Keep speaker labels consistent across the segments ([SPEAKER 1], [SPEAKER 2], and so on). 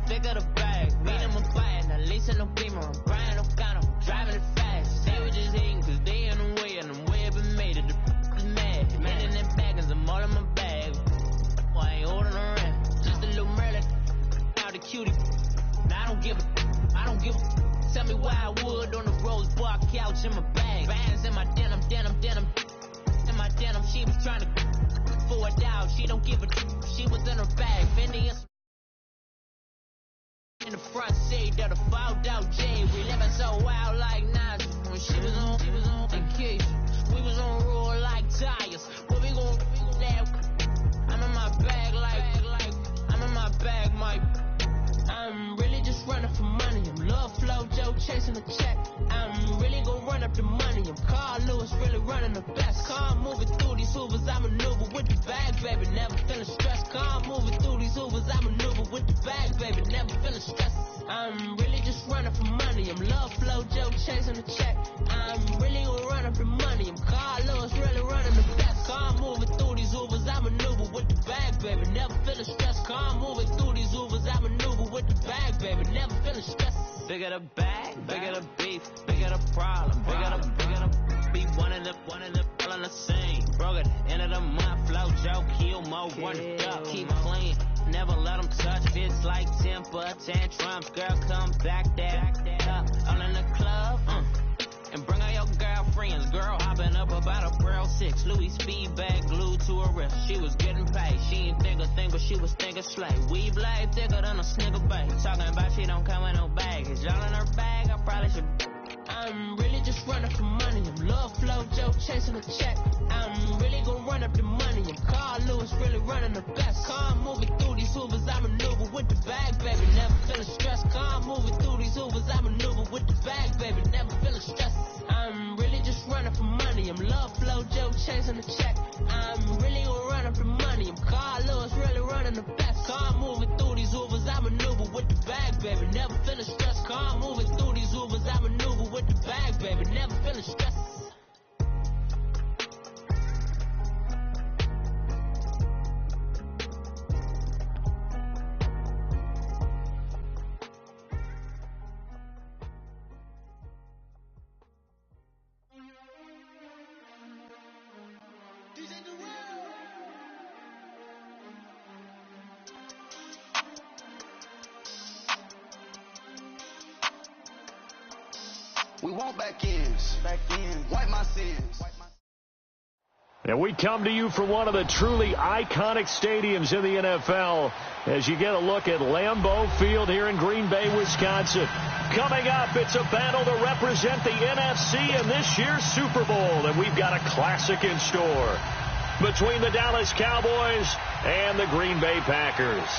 [SPEAKER 1] Bigger the bag, meet him a bag. At least in the beamer, I'm Brian O'Connor, driving it fast. They were just hating cause they in the way, and the way I've been made it. The is mad. Man in that bag, cause I'm all in my bag. Well, I ain't holding around. Just a little Merlin, out the cutie. Now I don't give a. Tell me why I would on the rose bar couch in my bag. Bands in my denim. In my denim, she was trying to for it out. She don't give a. She was in her bag. Fendi in the front seat of the fouled out J. We living so wild like Nas. When she was on the keys, we was on roll like tires. What we gon' I'm in my bag like I'm in my bag, Mike. I'm really just running for money. I'm love flow, Joe chasing the check. I'm really gonna run up the money. I'm Carl Lewis, really running the best. Car moving through these Hoovers, I maneuver with the bag, baby. Never feeling stressed. Car moving through these Hoovers, I maneuver with the bag, baby. Never feeling stressed. I'm really just running for money. I'm love flow, Joe chasing the check. I'm really gonna run up the money. I'm Carl Lewis, really running the best. Car moving through these Hoovers, I maneuver with the bag, baby. Never feeling stressed. Car moving through these Hoovers, I maneuver with the bag, baby. Never feeling stressed. Bigger the bag, bigger the beef, bigger the problem, bigger the be one of the all in the same. Broke at the end of the month, flow, Joe, kill, mo, run it up, keep clean. Never let them touch, it's like temper tantrums. Girl, come back there, all in the club, and bring all your girlfriends. Girl hopping up about a Pearl 6. Louis speed bag glued to her wrist. She was getting paid. She ain't think a thing, but she was thinking slay. We blade thicker than a snicker bag. Talking about she don't come with no baggage. Y'all in her bag, I probably should. I'm really just running for money. I'm love flow, Joe chasing a check. I'm really gonna run up the money. I'm Carl Lewis, really running the best. Car moving through these Hoovers, I maneuver with the bag, baby. Never feeling stressed. Car moving through these Hoovers, I maneuver with the bag, baby. Never feeling stressed. I'm really just running for money. I'm love flow, Joe chasing the check. I'm really gonna run up the money. I'm Carl Lewis, really running the best. Car moving through these Hoovers, I maneuver with the bag, baby. Never feeling stressed. Car moving through these Hoovers, I maneuver with the bag, baby. Never feeling stressed.
[SPEAKER 2] We want back ends. Wipe my sins.
[SPEAKER 3] And we come to you from one of the truly iconic stadiums in the NFL as you get a look at Lambeau Field here in Green Bay, Wisconsin. Coming up, it's a battle to represent the NFC in this year's Super Bowl, and we've got a classic in store between the Dallas Cowboys and the Green Bay Packers.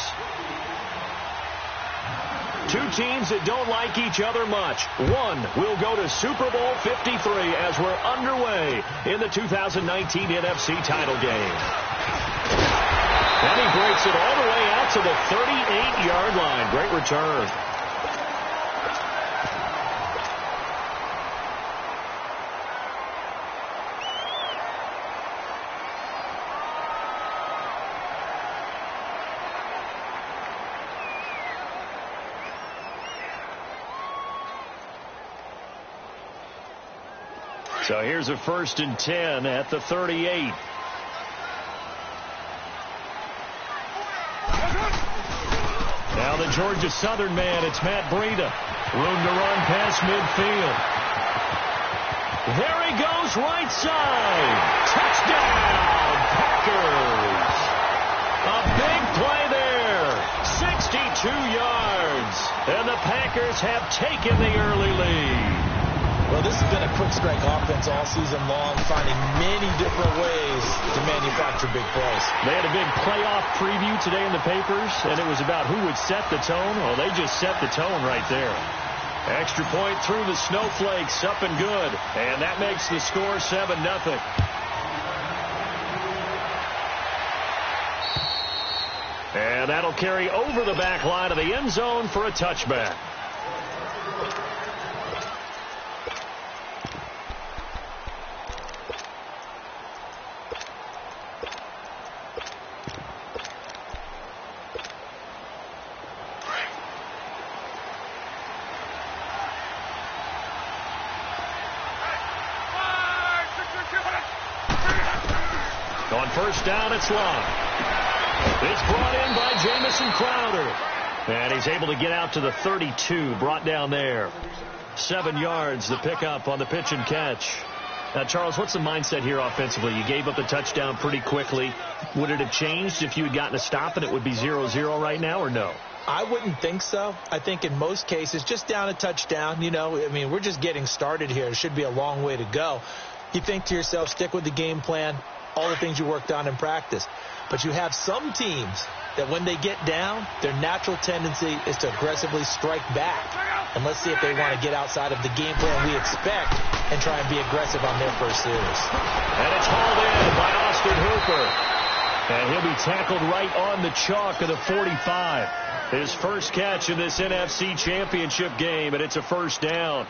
[SPEAKER 3] Two teams that don't like each other much. One will go to Super Bowl 53 as we're underway in the 2019 NFC title game. And he breaks it all the way out to the 38-yard line. Great return. So here's a 1st and 10 at the 38. Now the Georgia Southern man, it's Matt Breida. Room to run past midfield. There he goes, right side. Touchdown, Packers. A big play there. 62 yards. And the Packers have taken the early lead.
[SPEAKER 4] Well, this has been a quick strike offense all season long, finding many different ways to manufacture big plays.
[SPEAKER 3] They had a big playoff preview today in the papers, and it was about who would set the tone. Well, they just set the tone right there. Extra point through the snowflakes, up and good. And that makes the score 7-0. And that'll carry over the back line of the end zone for a touchback. On first down, it's Love. It's brought in by Jamison Crowder. And he's able to get out to the 32, brought down there. 7 yards, the pickup on the pitch and catch. Now, Charles, what's the mindset here offensively? You gave up the touchdown pretty quickly. Would it have changed if you had gotten a stop and it would be 0-0 right now, or no?
[SPEAKER 4] I wouldn't think so. I think in most cases, just down a touchdown, we're just getting started here. It should be a long way to go. You think to yourself, stick with the game plan, all the things you worked on in practice. But you have some teams that when they get down, their natural tendency is to aggressively strike back. And let's see if they want to get outside of the game plan we expect and try and be aggressive on their first series.
[SPEAKER 3] And it's hauled in by Austin Hooper. And he'll be tackled right on the chalk of the 45. His first catch in this NFC Championship game, and it's a first down.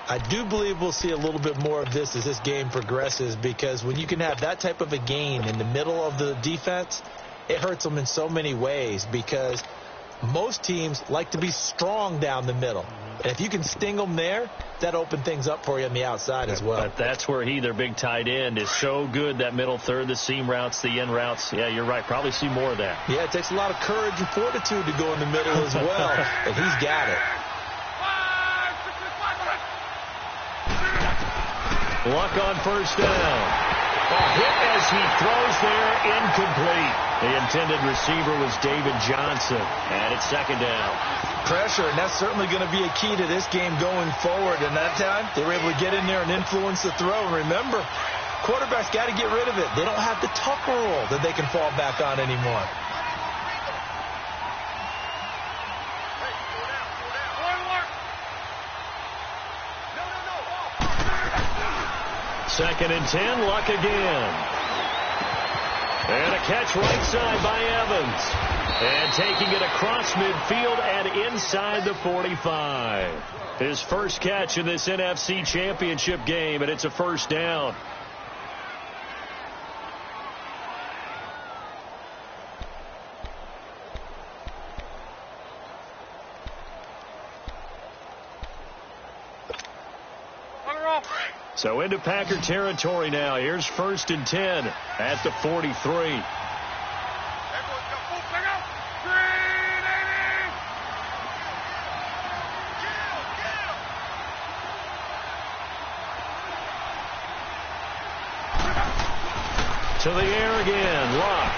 [SPEAKER 4] I do believe we'll see a little bit more of this as this game progresses, because when you can have that type of a gain in the middle of the defense, it hurts them in so many ways, because most teams like to be strong down the middle. And if you can sting them there, that opens things up for you on the outside as well.
[SPEAKER 3] But that's where their big tight end, is so good, that middle third, the seam routes, the in routes. Yeah, you're right. Probably see more of that.
[SPEAKER 4] Yeah, it takes a lot of courage and fortitude to go in the middle as well, and he's got it.
[SPEAKER 3] Luck on first down. A hit as he throws there, incomplete. The intended receiver was David Johnson, and it's second down.
[SPEAKER 4] Pressure, and that's certainly going to be a key to this game going forward. And that time, they were able to get in there and influence the throw. And remember, quarterbacks got to get rid of it. They don't have the Tucker rule that they can fall back on anymore.
[SPEAKER 3] Second and 10, Luck again. And a catch right side by Evans. And taking it across midfield and inside the 45. His first catch in this NFC Championship game, and it's a first down. So into Packer territory now. Here's first and 10 at the 43. To the air again. Luck.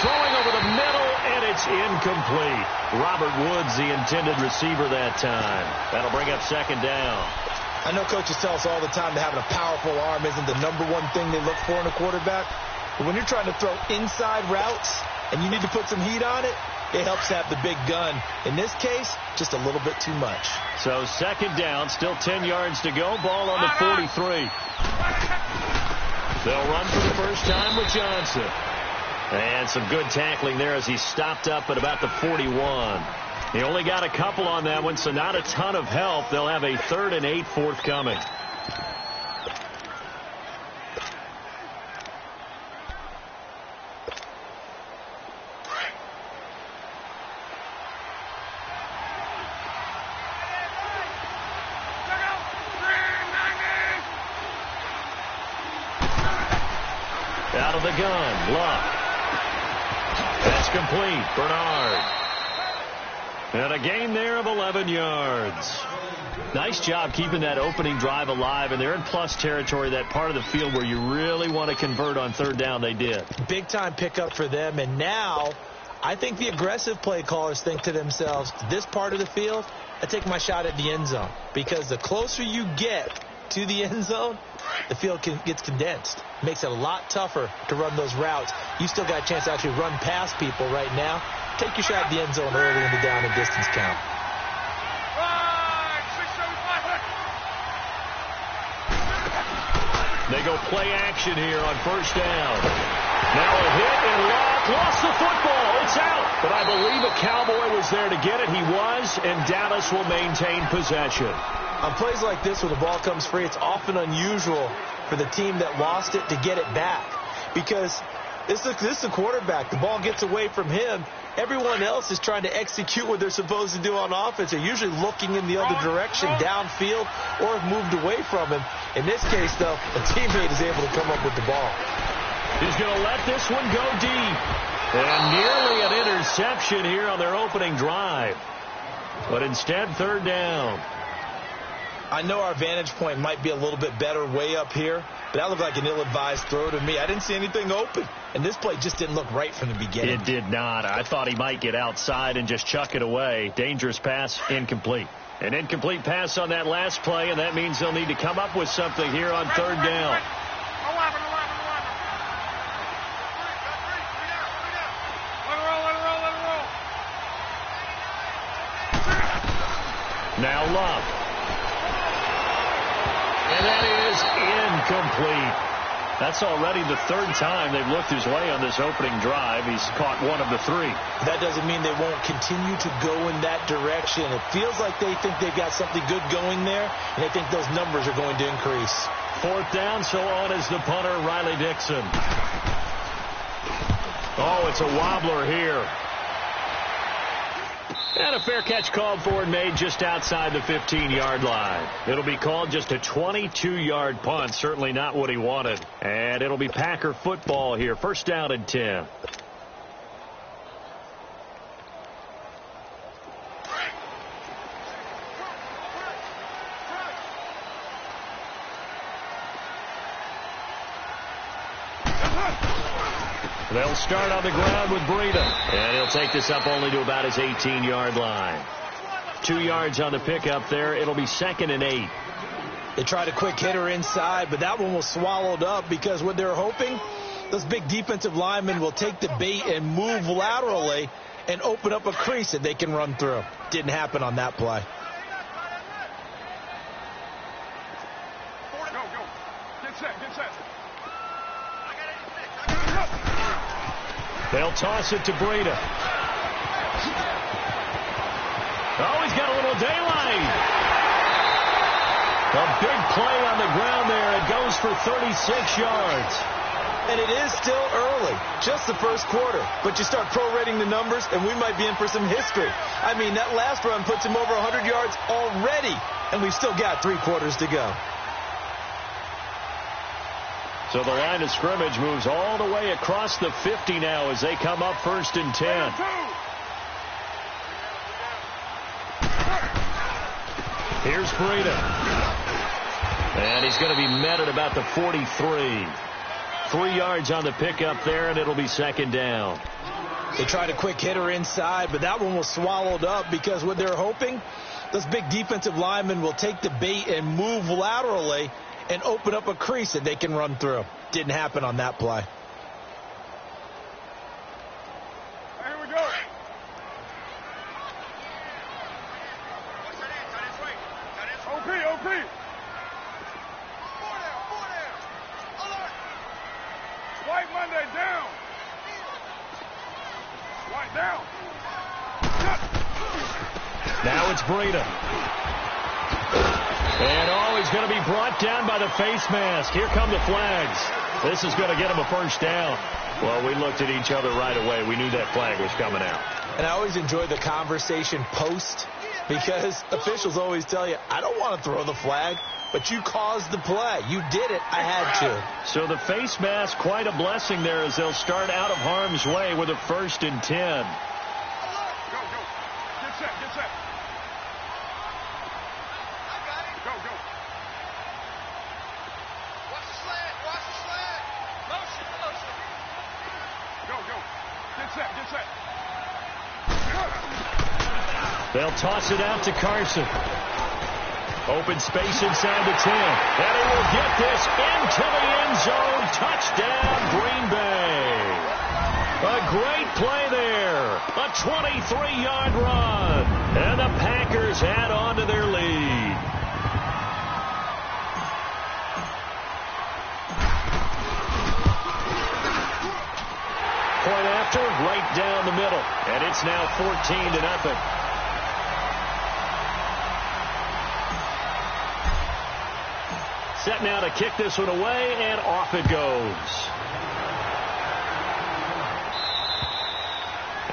[SPEAKER 3] Throwing over the middle, and it's incomplete. Robert Woods, the intended receiver that time. That'll bring up second down.
[SPEAKER 4] I know coaches tell us all the time that having a powerful arm isn't the number one thing they look for in a quarterback. But when you're trying to throw inside routes and you need to put some heat on it, it helps have the big gun. In this case, just a little bit too much.
[SPEAKER 3] So second down, still 10 yards to go. Ball on the 43. They'll run for the first time with Johnson. And some good tackling there as he stopped up at about the 41. He only got a couple on that one, so not a ton of help. They'll have a 3rd and 8 forthcoming. Out of the gun, Luck. That's complete. Bernard. And a gain there of 11 yards. Nice job keeping that opening drive alive, and they're in plus territory, that part of the field where you really want to convert on third down. They did.
[SPEAKER 4] Big time pickup for them, and now I think the aggressive play callers think to themselves, this part of the field, I take my shot at the end zone, because the closer you get to the end zone, the field gets condensed. Makes it a lot tougher to run those routes. You still got a chance to actually run past people right now. Take your shot at the end zone early in the down and distance count.
[SPEAKER 3] They go play action here on first down. Now a hit, and Luck lost the football. It's out. But I believe a Cowboy was there to get it. He was, and Dallas will maintain possession.
[SPEAKER 4] On plays like this where the ball comes free, it's often unusual for the team that lost it to get it back. Because this is a quarterback. The ball gets away from him. Everyone else is trying to execute what they're supposed to do on offense. They're usually looking in the other direction, downfield, or have moved away from him. In this case, though, a teammate is able to come up with the ball.
[SPEAKER 3] He's going to let this one go deep. And nearly an interception here on their opening drive. But instead, third down.
[SPEAKER 4] I know our vantage point might be a little bit better way up here, but that looked like an ill-advised throw to me. I didn't see anything open, and this play just didn't look right from the beginning.
[SPEAKER 3] It did not. I thought he might get outside and just chuck it away. Dangerous pass, incomplete. An incomplete pass on that last play, and that means they'll need to come up with something here on third down. Now Love. And that is incomplete. That's already the third time they've looked his way on this opening drive. He's caught one of the three.
[SPEAKER 4] That doesn't mean they won't continue to go in that direction. It feels like they think they've got something good going there, and they think those numbers are going to increase.
[SPEAKER 3] Fourth down, so on is the punter, Riley Dixon. Oh, it's a wobbler here. And a fair catch called for and made just outside the 15-yard line. It'll be called just a 22-yard punt. Certainly not what he wanted. And it'll be Packer football here. First down and 10. They'll start on the ground with Breida. And he'll take this up only to about his 18-yard line. 2 yards on the pickup there. It'll be second and 8.
[SPEAKER 4] They tried a quick hitter inside, but that one was swallowed up because what they're hoping, those big defensive linemen will take the bait and move laterally and open up a crease that they can run through. Didn't happen on that play.
[SPEAKER 2] Go. Get set.
[SPEAKER 3] They'll toss it to Breida. Oh, he's got a little daylight. A big play on the ground there. It goes for 36 yards.
[SPEAKER 4] And it is still early, just the first quarter. But you start prorating the numbers, and we might be in for some history. I mean, that last run puts him over 100 yards already, and we've still got 3 quarters to go.
[SPEAKER 3] So the line of scrimmage moves all the way across the 50 now as they come up first and 10. Here's Breida. And he's going to be met at about the 43. 3 yards on the pickup there, and it'll be second down.
[SPEAKER 4] They tried a quick hitter inside, but that one was swallowed up because what they're hoping, those big defensive linemen will take the bait and move laterally and open up a crease that they can run through. Didn't happen on that play.
[SPEAKER 2] Here we go. OP. White Monday down. White down.
[SPEAKER 3] Now it's Breida. And he's going to be brought down by the face mask. Here come the flags. This is going to get him a first down. Well, we looked at each other right away. We knew that flag was coming out.
[SPEAKER 4] And I always enjoy the conversation post because officials always tell you, I don't want to throw the flag, but you caused the play. You did it. I had to.
[SPEAKER 3] So the face mask, quite a blessing there as they'll start out of harm's way with a first and 10.
[SPEAKER 2] Go. Get set. Go. Watch the slant. Motion. Go. Get set.
[SPEAKER 3] They'll toss it out to Carson. Open space inside the 10. And he will get this into the end zone. Touchdown, Green Bay. A great play there. A 23-yard run. And the Packers add on to their lead. Point after, right down the middle. And it's now 14-0. Set now to kick this one away, and off it goes.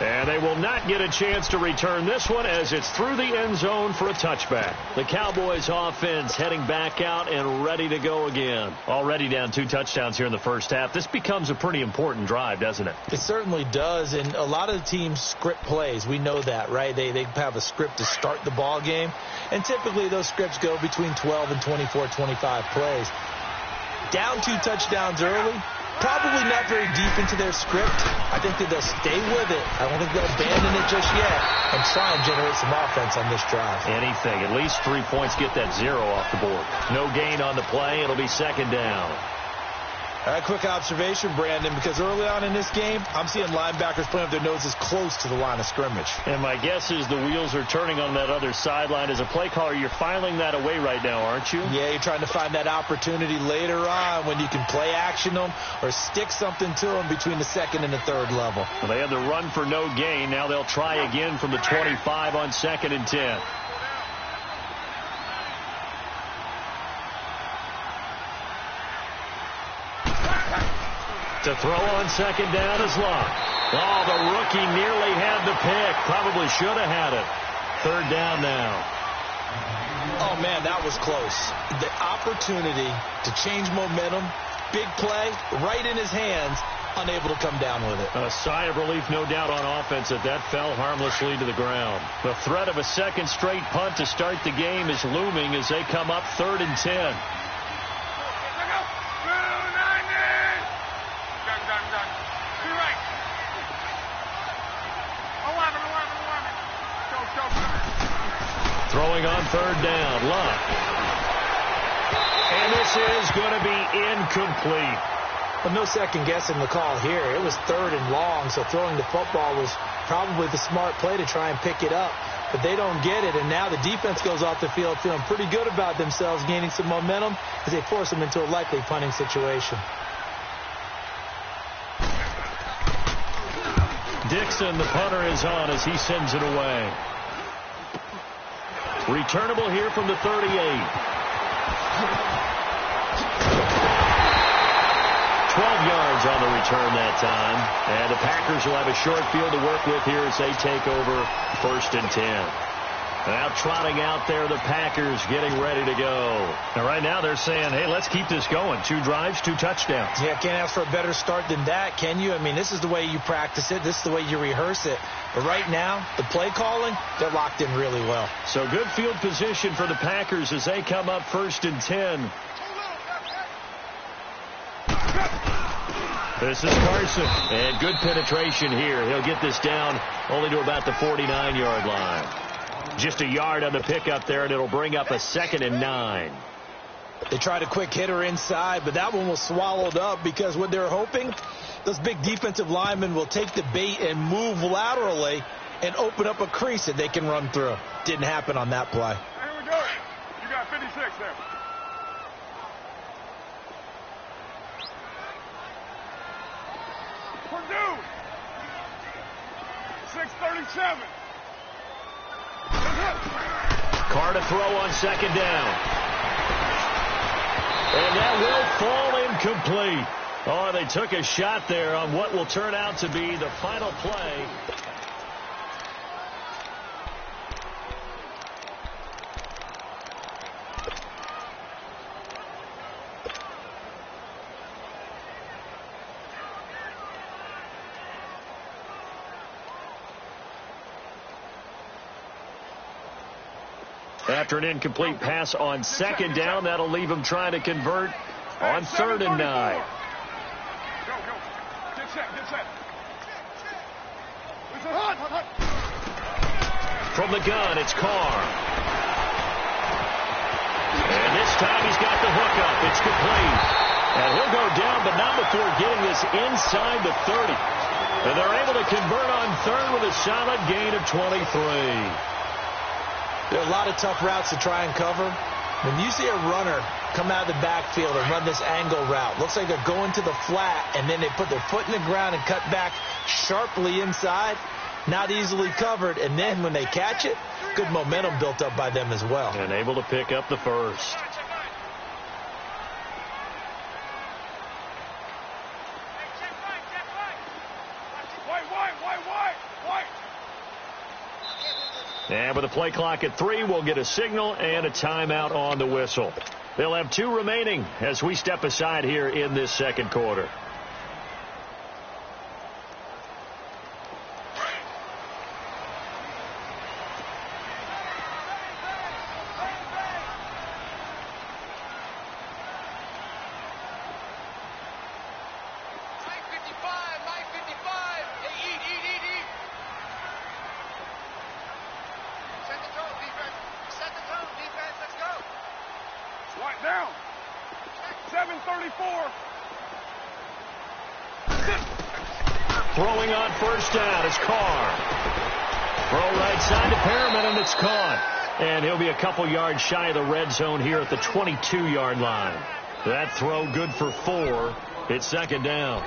[SPEAKER 3] And they will not get a chance to return this one as it's through the end zone for a touchback. The Cowboys offense heading back out and ready to go again. Already down 2 touchdowns here in the first half. This becomes a pretty important drive, doesn't it?
[SPEAKER 4] It certainly does, and a lot of the teams script plays. We know that, right? They have a script to start the ball game, and typically those scripts go between 12 and 24, 25 plays. Down 2 touchdowns early. Probably not very deep into their script. I think that they'll stay with it. I don't think they'll abandon it just yet and try and generate some offense on this drive.
[SPEAKER 3] Anything. At least 3 points, get that 0 off the board. No gain on the play. It'll be second down.
[SPEAKER 4] A quick observation, Brandon, because early on in this game, I'm seeing linebackers playing with their noses close to the line of scrimmage.
[SPEAKER 3] And my guess is the wheels are turning on that other sideline. As a play caller, you're filing that away right now, aren't you?
[SPEAKER 4] Yeah, you're trying to find that opportunity later on when you can play action them or stick something to them between the second and the third level.
[SPEAKER 3] Well, they had the run for no gain. Now they'll try again from the 25 on 2nd and 10. To throw on second down is Luck. Oh, the rookie nearly had the pick. Probably should have had it. Third down now.
[SPEAKER 4] Oh, man, that was close. The opportunity to change momentum, big play, right in his hands, unable to come down with it.
[SPEAKER 3] A sigh of relief, no doubt, on offense that fell harmlessly to the ground. The threat of a second straight punt to start the game is looming as they come up 3rd and 10. Throwing on 3rd down, Luck. And this is going to be incomplete.
[SPEAKER 4] But no second guessing the call here. It was 3rd and long, so throwing the football was probably the smart play to try and pick it up. But they don't get it, and now the defense goes off the field feeling pretty good about themselves, gaining some momentum as they force them into a likely punting situation.
[SPEAKER 3] Dixon, the punter, is on as he sends it away. Returnable here from the 38. 12 yards on the return that time. And the Packers will have a short field to work with here as they take over 1st and 10. Now trotting out there, the Packers getting ready to go. And right now they're saying, hey, let's keep this going. 2 drives, 2 touchdowns.
[SPEAKER 4] Yeah, can't ask for a better start than that, can you? I mean, this is the way you practice it. This is the way you rehearse it. But right now, the play calling, they're locked in really well.
[SPEAKER 3] So good field position for the Packers as they come up 1st and 10. This is Carson. And good penetration here. He'll get this down only to about the 49-yard line. Just a yard on the pickup there, and it'll bring up a 2nd and 9.
[SPEAKER 4] They tried a quick hitter inside, but that one was swallowed up because what they're hoping, those big defensive linemen will take the bait and move laterally and open up a crease that they can run through. Didn't happen on that play.
[SPEAKER 5] Here we go. You got 56 there. Purdue. 637.
[SPEAKER 3] Carr to throw on 2nd down. And that will fall incomplete. Oh, they took a shot there on what will turn out to be the final play. After an incomplete pass on 2nd down, that'll leave them trying to convert on 3rd and 9.
[SPEAKER 5] Go, go. Get set, get set.
[SPEAKER 3] From the gun, it's Carr. And this time he's got the hook up. It's complete. And he'll go down, but not before getting this inside the 30. And they're able to convert on 3rd with a solid gain of 23.
[SPEAKER 4] There are a lot of tough routes to try and cover. When you see a runner come out of the backfield and run this angle route, looks like they're going to the flat, and then they put their foot in the ground and cut back sharply inside, not easily covered. And then when they catch it, good momentum built up by them as well.
[SPEAKER 3] And able to pick up the first.
[SPEAKER 5] Why?
[SPEAKER 3] And with the play clock at 3, we'll get a signal and a timeout on the whistle. They'll have 2 remaining as we step aside here in this second quarter.
[SPEAKER 5] Down. 7:34.
[SPEAKER 3] Throwing on first down is Carr. Throw right side to Perriman, and it's caught. And he'll be a couple yards shy of the red zone here at the 22-yard line. That throw good for 4. It's second down.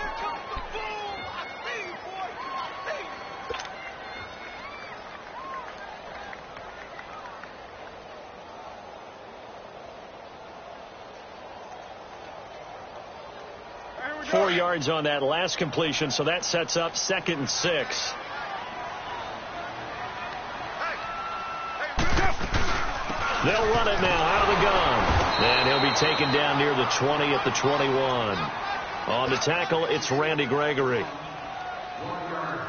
[SPEAKER 5] Here we go.
[SPEAKER 3] 4 yards on that last completion, so that sets up 2nd and 6. They'll run it now out of the gun. And he'll be taken down near the 20 at the 21. On the tackle, it's Randy Gregory.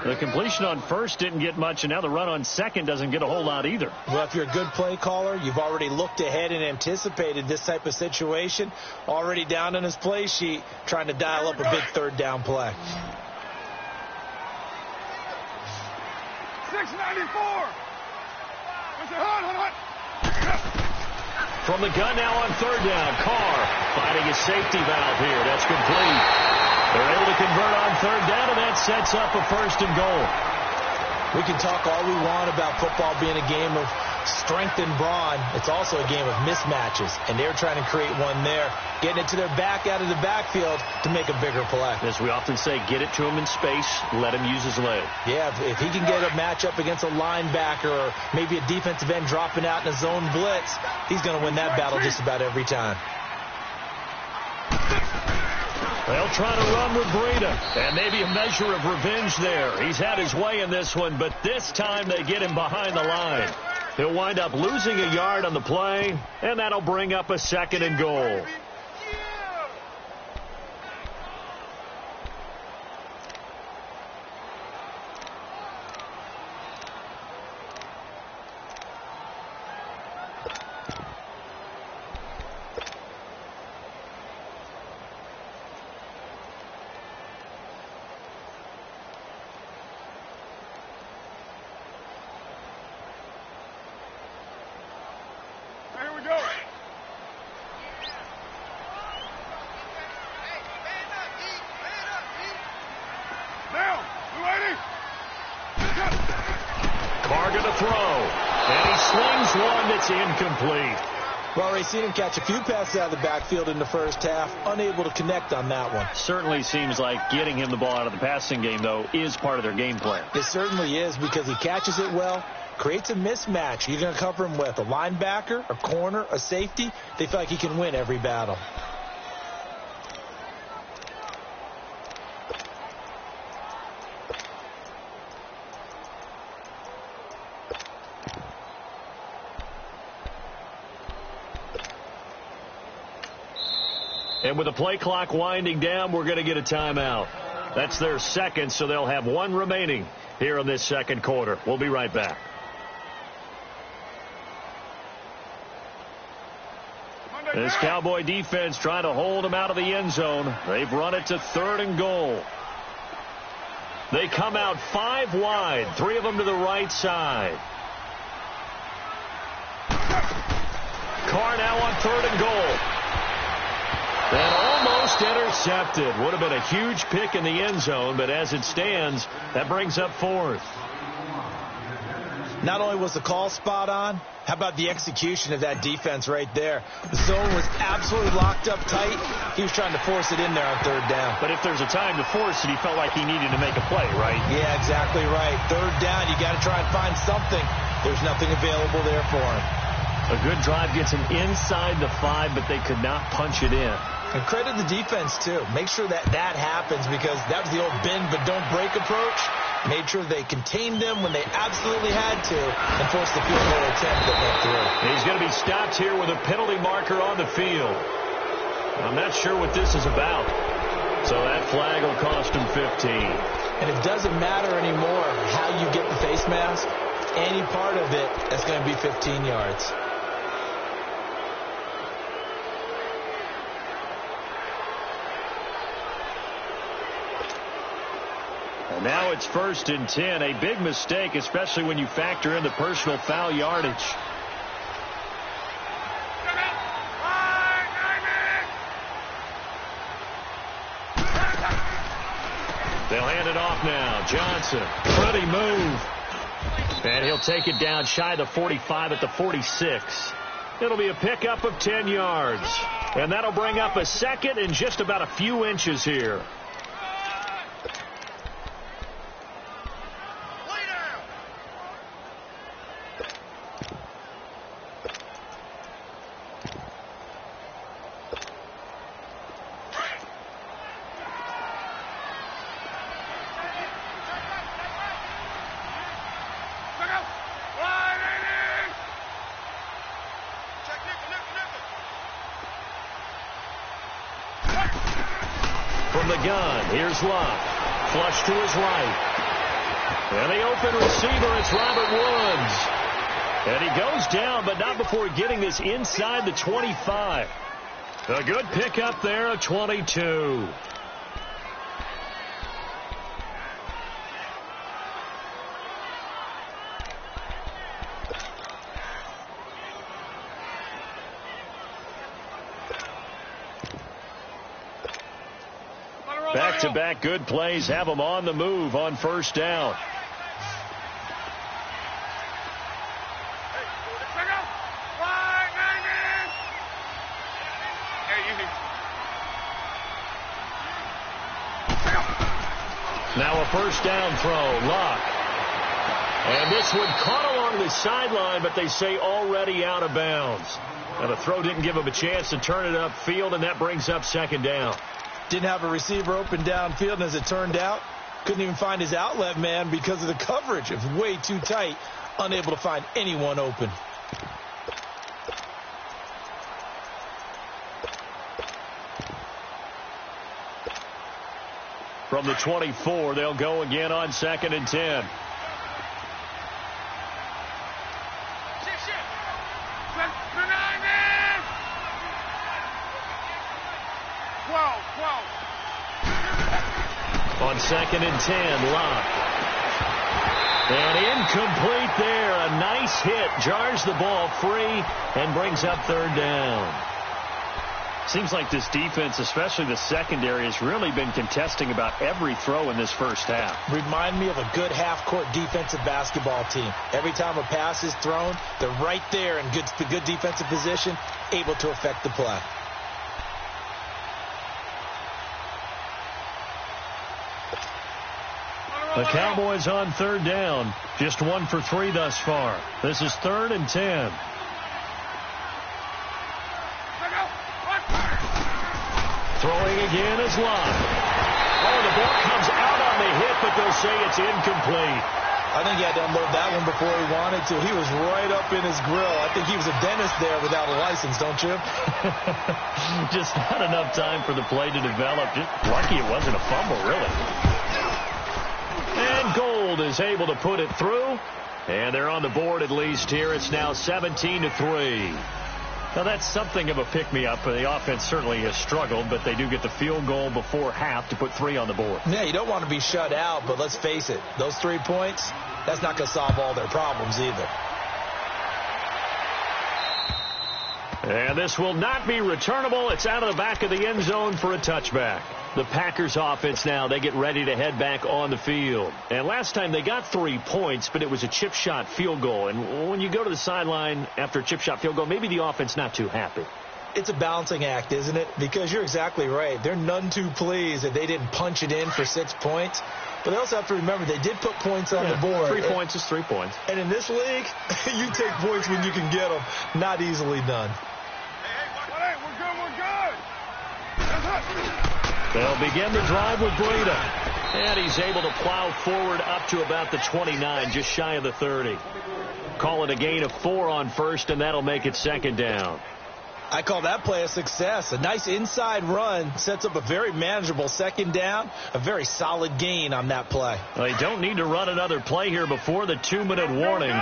[SPEAKER 3] The completion on first didn't get much, and now the run on second doesn't get a whole lot either.
[SPEAKER 4] Well, if you're a good play caller, you've already looked ahead and anticipated this type of situation. Already down on his play sheet, trying to dial up a big third down play.
[SPEAKER 5] 694. Hunt.
[SPEAKER 3] From the gun now on third down, Carr finding a safety valve here. That's complete. They're able to convert on third down, and that sets up a 1st and goal.
[SPEAKER 4] We can talk all we want about football being a game of strength and brawn. It's also a game of mismatches, and they're trying to create one there, getting it to their back out of the backfield to make a bigger play.
[SPEAKER 3] As we often say, get it to him in space, let him use his leg.
[SPEAKER 4] Yeah, if he can get a matchup against a linebacker or maybe a defensive end dropping out in a zone blitz, he's going to win that battle just about every time.
[SPEAKER 3] They'll try to run with Breida, and maybe a measure of revenge there. He's had his way in this one, but this time they get him behind the line. He'll wind up losing a yard on the play, and that'll bring up a 2nd and goal. Incomplete.
[SPEAKER 4] Well, we've seen him catch a few passes out of the backfield in the first half, unable to connect on that one.
[SPEAKER 3] Certainly seems like getting him the ball out of the passing game, though, is part of their game plan.
[SPEAKER 4] It certainly is, because he catches it well, creates a mismatch. You're going to cover him with a linebacker, a corner, a safety. They feel like he can win every battle.
[SPEAKER 3] And with the play clock winding down, we're going to get a timeout. That's their 2nd, so they'll have 1 remaining here in this second quarter. We'll be right back. This Cowboy defense trying to hold them out of the end zone. They've run it to 3rd and goal. They come out 5 wide, 3 of them to the right side. Carr now on 3rd and goal. And almost intercepted. Would have been a huge pick in the end zone, but as it stands, that brings up 4th.
[SPEAKER 4] Not only was the call spot on, how about the execution of that defense right there? The zone was absolutely locked up tight. He was trying to force it in there on 3rd down.
[SPEAKER 3] But if there's a time to force it, he felt like he needed to make a play, right?
[SPEAKER 4] Yeah, exactly right. 3rd down, you got to try and find something. There's nothing available there for him.
[SPEAKER 3] A good drive gets him inside the 5, but they could not punch it in.
[SPEAKER 4] And credit the defense, too. Make sure that happens, because that was the old bend but don't break approach. Made sure they contained them when they absolutely had to and forced the field goal attempt that went through.
[SPEAKER 3] He's going to be stopped here with a penalty marker on the field. I'm not sure what this is about. So that flag will cost him 15.
[SPEAKER 4] And it doesn't matter anymore how you get the face mask. Any part of it, that's going to be 15 yards.
[SPEAKER 3] And now it's 1st and 10. A big mistake, especially when you factor in the personal foul yardage. They'll hand it off now. Johnson, pretty move. And he'll take it down shy of the 45 at the 46. It'll be a pickup of 10 yards. And that'll bring up a 2nd and just about a few inches here. From the gun, here's Locke. Flush to his right. And the open receiver, it's Robert Woods. And he goes down, but not before getting this inside the 25. A good pickup there of 22. Back-to-back good plays have them on the move on 1st down. Now a 1st down throw. Locke. And this one caught along the sideline, but they say already out of bounds. Now the throw didn't give him a chance to turn it upfield, and that brings up 2nd down.
[SPEAKER 4] Didn't have a receiver open downfield, and as it turned out, couldn't even find his outlet man because of the coverage. It was way too tight, unable to find anyone open.
[SPEAKER 3] From the 24, they'll go again on 2nd and 10. On 2nd and 10, Locke. And incomplete there. A nice hit. Jars the ball free and brings up 3rd down. Seems like this defense, especially the secondary, has really been contesting about every throw in this 1st half.
[SPEAKER 4] Remind me of a good half-court defensive basketball team. Every time a pass is thrown, they're right there in good defensive position, able to affect the play.
[SPEAKER 3] The Cowboys on 3rd down. Just 1 for 3 thus far. This is 3rd and 10. Throwing again is Locke. Oh, the ball comes out on the hit, but they'll say it's incomplete.
[SPEAKER 4] I think he had to unload that one before he wanted to. He was right up in his grill. I think he was a dentist there without a license, don't you?
[SPEAKER 3] Just not enough time for the play to develop. Just lucky it wasn't a fumble, really. And Gold is able to put it through. And they're on the board at least here. It's now 17-3. Now, that's something of a pick-me-up. The offense certainly has struggled, but they do get the field goal before half to put 3 on the board.
[SPEAKER 4] Yeah, you don't want to be shut out, but let's face it. Those 3 points, that's not going to solve all their problems either.
[SPEAKER 3] And this will not be returnable. It's out of the back of the end zone for a touchback. The Packers offense now, they get ready to head back on the field. And last time they got 3 points, but it was a chip shot field goal. And when you go to the sideline after a chip shot field goal, maybe the offense not too happy.
[SPEAKER 4] It's a balancing act, isn't it? Because you're exactly right. They're none too pleased that they didn't punch it in for 6 points. But they also have to remember they did put points on the board.
[SPEAKER 3] 3 points is 3 points.
[SPEAKER 4] And in this league, you take points when you can get them. Not easily done.
[SPEAKER 5] Hey, we're good. That's it.
[SPEAKER 3] They'll begin the drive with Breida. And he's able to plow forward up to about the 29, just shy of the 30. Call it a gain of 4 on first, and that'll make it second down.
[SPEAKER 4] I call that play a success. A nice inside run sets up a very manageable second down, a very solid gain on that play.
[SPEAKER 3] Well, they don't need to run another play here before the 2-minute warning.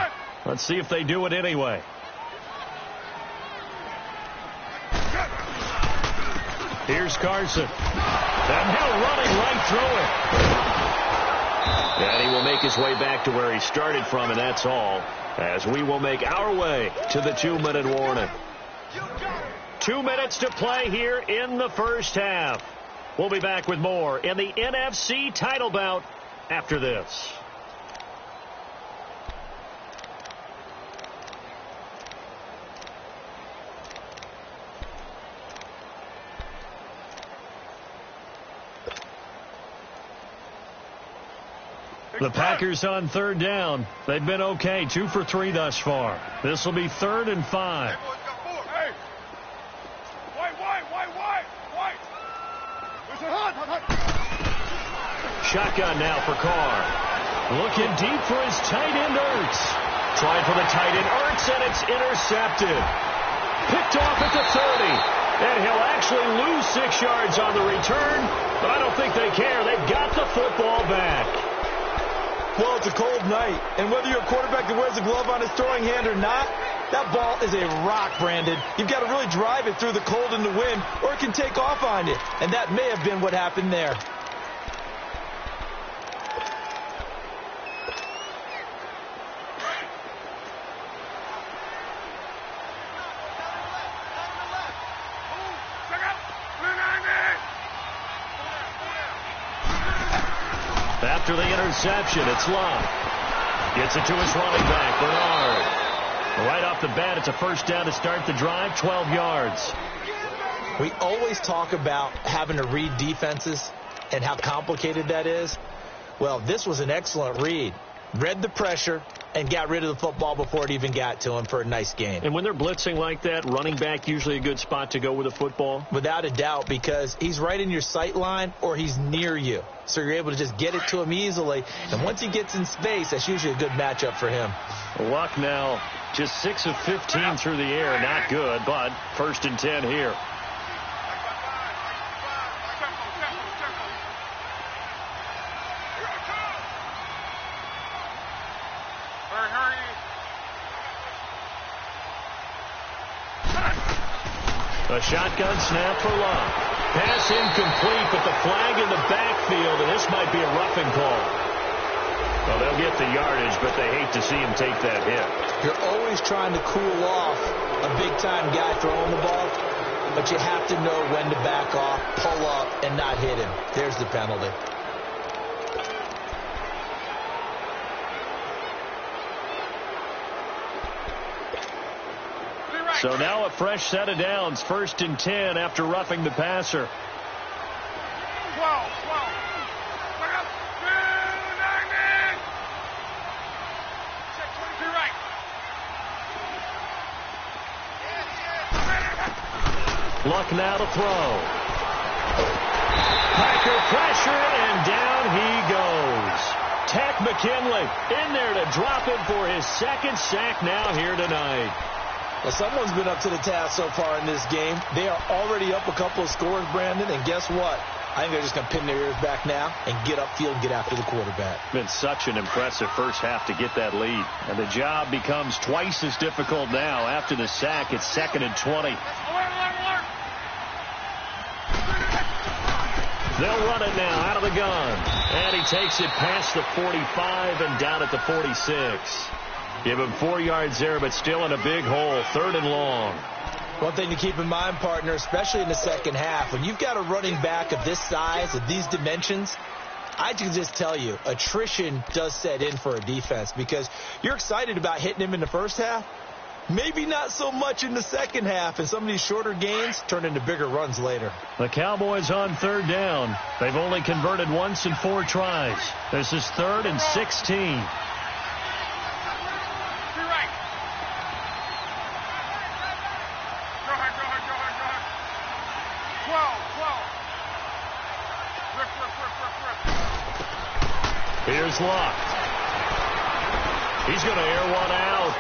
[SPEAKER 3] Let's see if they do it anyway. Here's Carson. And Hill running right through it. And he will make his way back to where he started from, and that's all, as we will make our way to the 2-minute warning. 2 minutes to play here in the first half. We'll be back with more in the NFC title bout after this. The Packers on third down. They've been okay, 2 for 3 thus far. This will be 3rd and 5. Shotgun now for Carr. Looking deep for his tight end, Ertz. Trying for the tight end, Ertz, and it's intercepted. Picked off at the 30. And he'll actually lose 6 yards on the return, but I don't think they care. They've got the football back.
[SPEAKER 4] Well, it's a cold night, and whether you're a quarterback that wears a glove on his throwing hand or not, that ball is a rock, Brandon. You've got to really drive it through the cold and the wind, or it can take off on you, and that may have been what happened there.
[SPEAKER 3] After the interception, it's Love. Gets it to his running back, Bernard. Right off the bat, it's a first down to start the drive, 12 yards.
[SPEAKER 4] We always talk about having to read defenses and how complicated that is. Well, this was an excellent read. Read the pressure and got rid of the football before it even got to him for a nice gain.
[SPEAKER 3] And when they're blitzing like that, running back usually a good spot to go with a football?
[SPEAKER 4] Without a doubt, because he's right in your sight line or he's near you. So you're able to just get it to him easily. And once he gets in space, that's usually a good matchup for him.
[SPEAKER 3] Luck now, just 6 of 15 through the air. Not good, but 1st and 10 here. A shotgun snap for Love. Pass incomplete, but the flag in the backfield, and this might be a roughing call. Well, they'll get the yardage, but they hate to see him take that hit.
[SPEAKER 4] You're always trying to cool off a big-time guy throwing the ball, but you have to know when to back off, pull up, and not hit him. There's the penalty.
[SPEAKER 3] So now a fresh set of downs, 1st and 10 after roughing the passer.
[SPEAKER 5] 12.
[SPEAKER 3] Luck now to throw. Packer pressure, and down he goes. Tack McKinley in there to drop it for his 2nd sack now here tonight.
[SPEAKER 4] Well, someone's been up to the task so far in this game. They are already up a couple of scores, Brandon, and guess what? I think they're just going to pin their ears back now and get upfield and get after the quarterback.
[SPEAKER 3] Been such an impressive first half to get that lead. And the job becomes twice as difficult now. After the sack, it's 2nd and 20. They'll run it now out of the gun. And he takes it past the 45 and down at the 46. Give him 4 yards there, but still in a big hole. 3rd and long.
[SPEAKER 4] One thing to keep in mind, partner, especially in the second half, when you've got a running back of this size, of these dimensions, I can just tell you, attrition does set in for a defense because you're excited about hitting him in the first half. Maybe not so much in the second half, and some of these shorter gains turn into bigger runs later.
[SPEAKER 3] The Cowboys on 3rd down. They've only converted once in 4 tries. This is 3rd and 16. is Luck. He's going to air one out.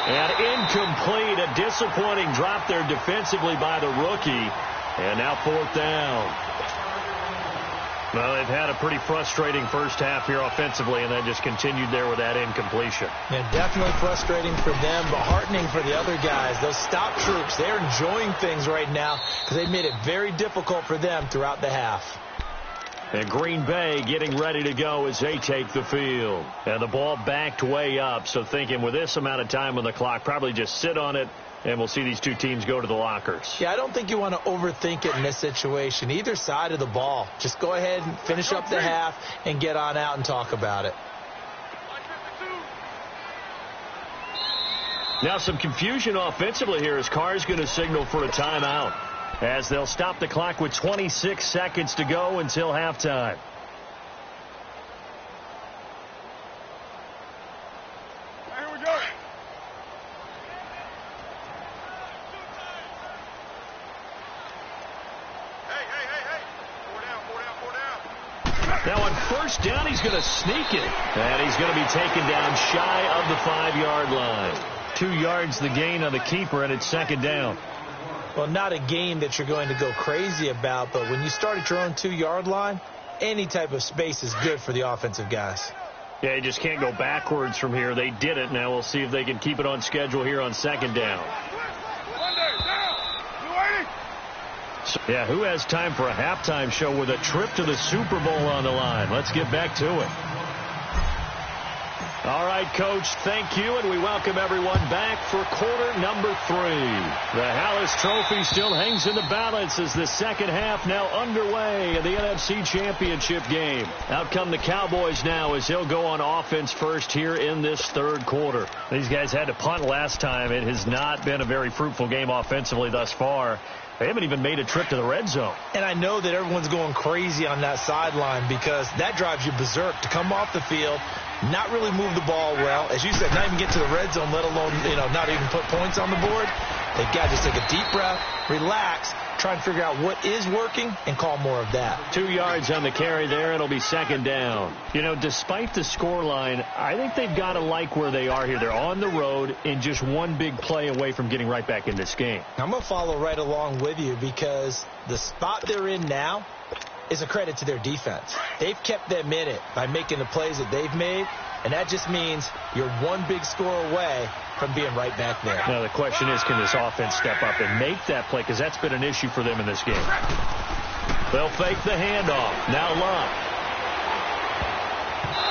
[SPEAKER 3] And incomplete. A disappointing drop there defensively by the rookie. And now 4th down. Well, they've had a pretty frustrating first half here offensively, and then just continued there with that incompletion.
[SPEAKER 4] Yeah, definitely frustrating for them, but heartening for the other guys. Those stop troops, they're enjoying things right now because they've made it very difficult for them throughout the half.
[SPEAKER 3] And Green Bay getting ready to go as they take the field. And the ball backed way up, so thinking with this amount of time on the clock, probably just sit on it, and we'll see these two teams go to the lockers.
[SPEAKER 4] Yeah, I don't think you want to overthink it in this situation. Either side of the ball. Just go ahead and finish up the half and get on out and talk about it.
[SPEAKER 3] Now some confusion offensively here as Carr's going to signal for a timeout, as they'll stop the clock with 26 seconds to go until halftime.
[SPEAKER 5] Here we go.
[SPEAKER 3] Now on first down, he's going to sneak it. And he's going to be taken down shy of the 5-yard line. 2 yards the gain on the keeper, and it's 2nd down.
[SPEAKER 4] Well, not a game that you're going to go crazy about, but when you start at your own 2-yard line, any type of space is good for the offensive guys.
[SPEAKER 3] Yeah, you just can't go backwards from here. They did it. Now we'll see if they can keep it on schedule here on 2nd down. So, yeah, who has time for a halftime show with a trip to the Super Bowl on the line? Let's get back to it. All right, Coach, thank you, and we welcome everyone back for quarter number 3. The Hallis Trophy still hangs in the balance as the second half now underway in the NFC Championship game. Out come the Cowboys now as they'll go on offense first here in this 3rd quarter. These guys had to punt last time. It has not been a very fruitful game offensively thus far. They haven't even made a trip to the red zone.
[SPEAKER 4] And I know that everyone's going crazy on that sideline because that drives you berserk to come off the field, not really move the ball well. As you said, not even get to the red zone, let alone, not even put points on the board. They've got to just take a deep breath, relax, try and figure out what is working, and call more of that.
[SPEAKER 3] 2 yards on the carry there. It'll be 2nd down. Despite the scoreline, I think they've got to like where they are here. They're on the road and just one big play away from getting right back in this game.
[SPEAKER 4] I'm going to follow right along with you because the spot they're in now is a credit to their defense. They've kept them in it by making the plays that they've made, and that just means you're one big score away from being right back there.
[SPEAKER 3] Now the question is, can this offense step up and make that play? Because that's been an issue for them in this game. They'll fake the handoff. Now Luck.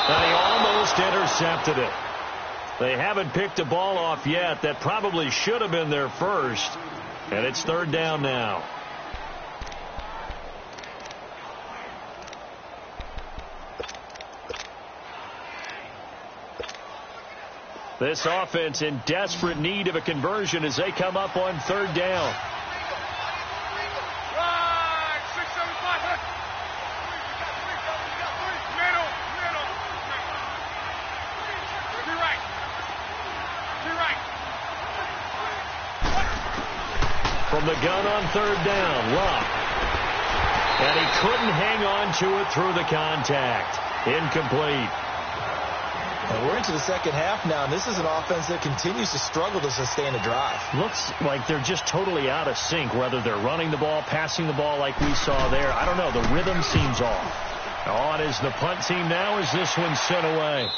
[SPEAKER 3] And he almost intercepted it. They haven't picked a ball off yet. That probably should have been their first. And it's 3rd down now. This offense in desperate need of a conversion as they come up on 3rd down.
[SPEAKER 5] Right, 6, 7, 5, middle. To right.
[SPEAKER 3] From the gun on 3rd down, Luck. And he couldn't hang on to it through the contact. Incomplete.
[SPEAKER 4] And we're into the second half now, and this is an offense that continues to struggle to sustain a drive.
[SPEAKER 3] Looks like they're just totally out of sync, whether they're running the ball, passing the ball like we saw there. I don't know. The rhythm seems off. On is the punt team now as this one's sent away.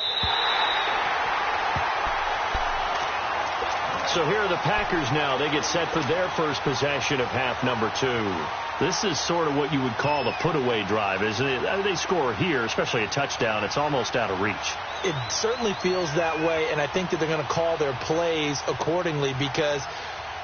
[SPEAKER 3] So here are the Packers now. They get set for their first possession of half number 2. This is sort of what you would call a put-away drive, isn't it? They score here, especially a touchdown. It's almost out of reach.
[SPEAKER 4] It certainly feels that way, and I think that they're going to call their plays accordingly because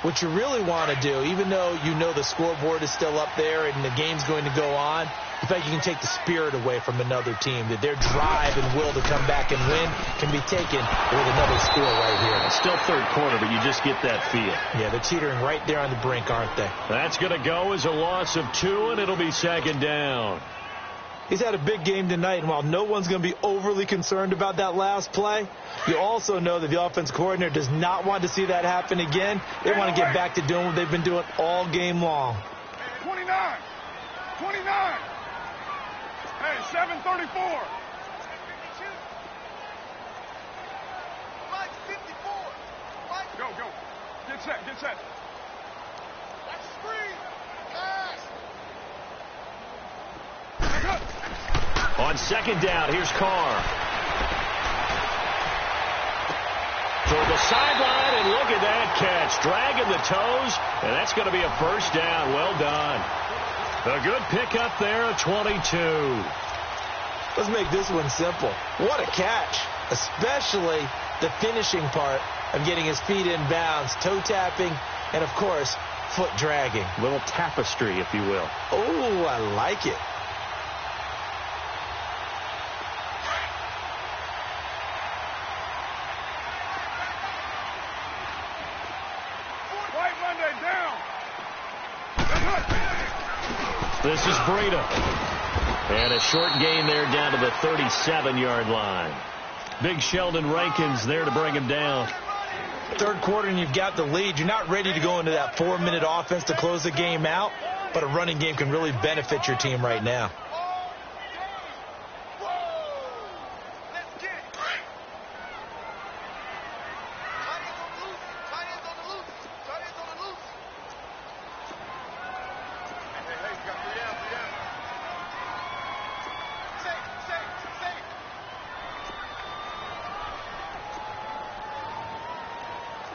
[SPEAKER 4] what you really want to do, even though you know the scoreboard is still up there and the game's going to go on, in fact, you can take the spirit away from another team, that their drive and will to come back and win can be taken with another score right here.
[SPEAKER 3] It's still 3rd quarter, but you just get that feel.
[SPEAKER 4] Yeah, they're teetering right there on the brink, aren't they?
[SPEAKER 3] That's going to go as a loss of 2, and it'll be 2nd down.
[SPEAKER 4] He's had a big game tonight, and while no one's going to be overly concerned about that last play, you also know that the offense coordinator does not want to see that happen again. They want to get back to doing what they've been doing all game long.
[SPEAKER 5] 29. Hey, 7:34. set, get set. Watch the screen. Pass.
[SPEAKER 3] On second down, here's Carr. Toward the sideline, and look at that catch. Dragging the toes, and that's going to be a first down. Well done. A good pickup there at 22.
[SPEAKER 4] Let's make this one simple. What a catch, especially the finishing part of getting his feet in bounds, toe tapping, and, of course, foot dragging.
[SPEAKER 3] Little tapestry, if you will.
[SPEAKER 4] Oh, I like it.
[SPEAKER 5] White Monday down.
[SPEAKER 3] This is Breida. And a short gain there down to the 37-yard line. Big Sheldon Rankins there to bring him down.
[SPEAKER 4] Third quarter and you've got the lead. You're not ready to go into that 4-minute offense to close the game out, but a running game can really benefit your team right now.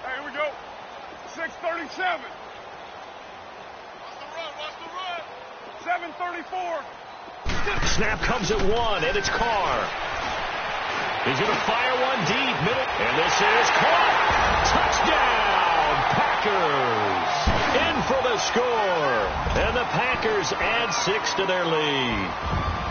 [SPEAKER 5] Hey, here we go. 6:37. Watch the run. 7:34.
[SPEAKER 3] Snap comes at 1, and it's Carr. He's going to fire one deep, middle, and this is caught. Touchdown, Packers. In for the score, and the Packers add 6 to their lead.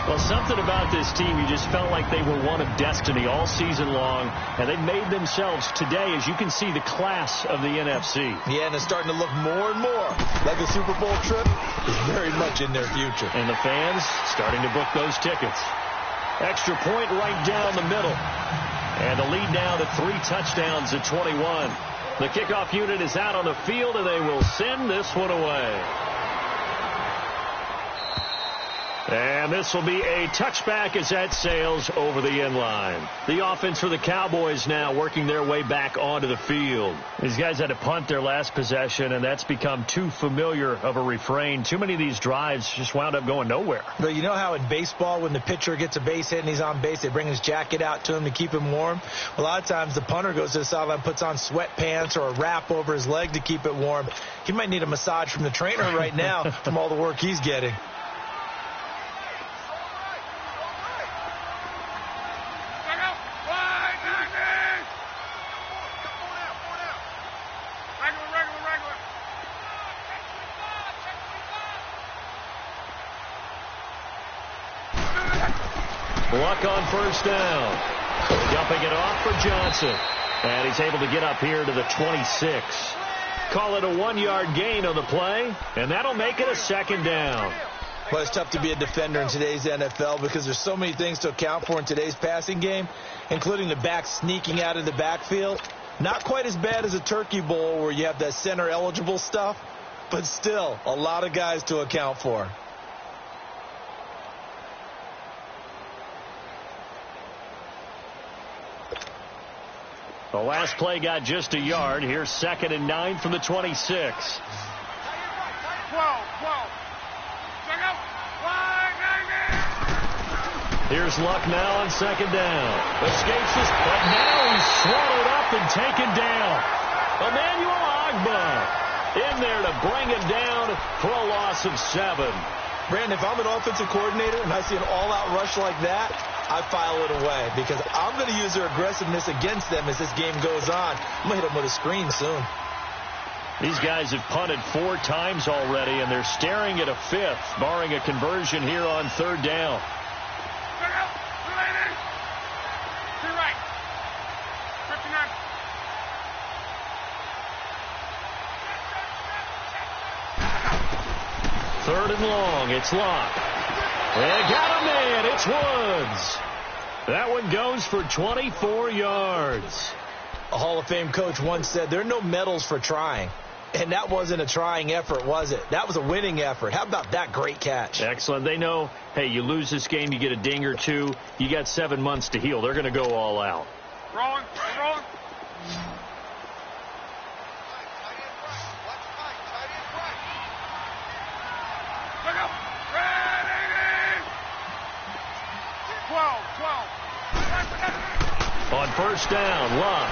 [SPEAKER 3] Well, something about this team, you just felt like they were one of destiny all season long, and they made themselves today, as you can see, the class of the NFC.
[SPEAKER 4] Yeah, and it's starting to look more and more like the Super Bowl trip is very much in their future.
[SPEAKER 3] And the fans starting to book those tickets. Extra point right down the middle. And the lead now to 3 touchdowns at 21. The kickoff unit is out on the field, and they will send this one away. And this will be a touchback as that sails over the end line. The offense for the Cowboys now working their way back onto the field. These guys had to punt their last possession, and that's become too familiar of a refrain. Too many of these drives just wound up going nowhere.
[SPEAKER 4] But you know how in baseball, when the pitcher gets a base hit and he's on base, they bring his jacket out to him to keep him warm? A lot of times the punter goes to the sideline, puts on sweatpants or a wrap over his leg to keep it warm. He might need a massage from the trainer right now from all the work he's getting.
[SPEAKER 3] Luck on first down. Dumping it off for Johnson. And he's able to get up here to the 26. Call it a 1-yard gain on the play, and that'll make it a second down.
[SPEAKER 4] Well, it's tough to be a defender in today's NFL because there's so many things to account for in today's passing game, including the back sneaking out of the backfield. Not quite as bad as a Turkey Bowl where you have that center-eligible stuff, but still a lot of guys to account for.
[SPEAKER 3] The last play got just a yard. Here's 2nd and 9 from the 26.
[SPEAKER 5] 12. Check out. Wide, 90.
[SPEAKER 3] Here's Luck now on 2nd down. Escapes this, but now he's swallowed up and taken down. Emmanuel Ogbah in there to bring him down for a loss of 7.
[SPEAKER 4] Brandon, if I'm an offensive coordinator and I see an all-out rush like that, I file it away because I'm going to use their aggressiveness against them as this game goes on. I'm going to hit them with a screen soon.
[SPEAKER 3] These guys have punted 4 times already, and they're staring at a 5th, barring a conversion here on 3rd down.
[SPEAKER 5] Check out. 280. To your right. 59.
[SPEAKER 3] Third and long. It's Locke. They got a man. It's Woods. That one goes for 24 yards.
[SPEAKER 4] A Hall of Fame coach once said there are no medals for trying. And that wasn't a trying effort, was it? That was a winning effort. How about that great catch?
[SPEAKER 3] Excellent. They know, hey, you lose this game, you get a ding or 2. You got 7 months to heal. They're going to go all out.
[SPEAKER 5] Rolling.
[SPEAKER 3] first down. Luck.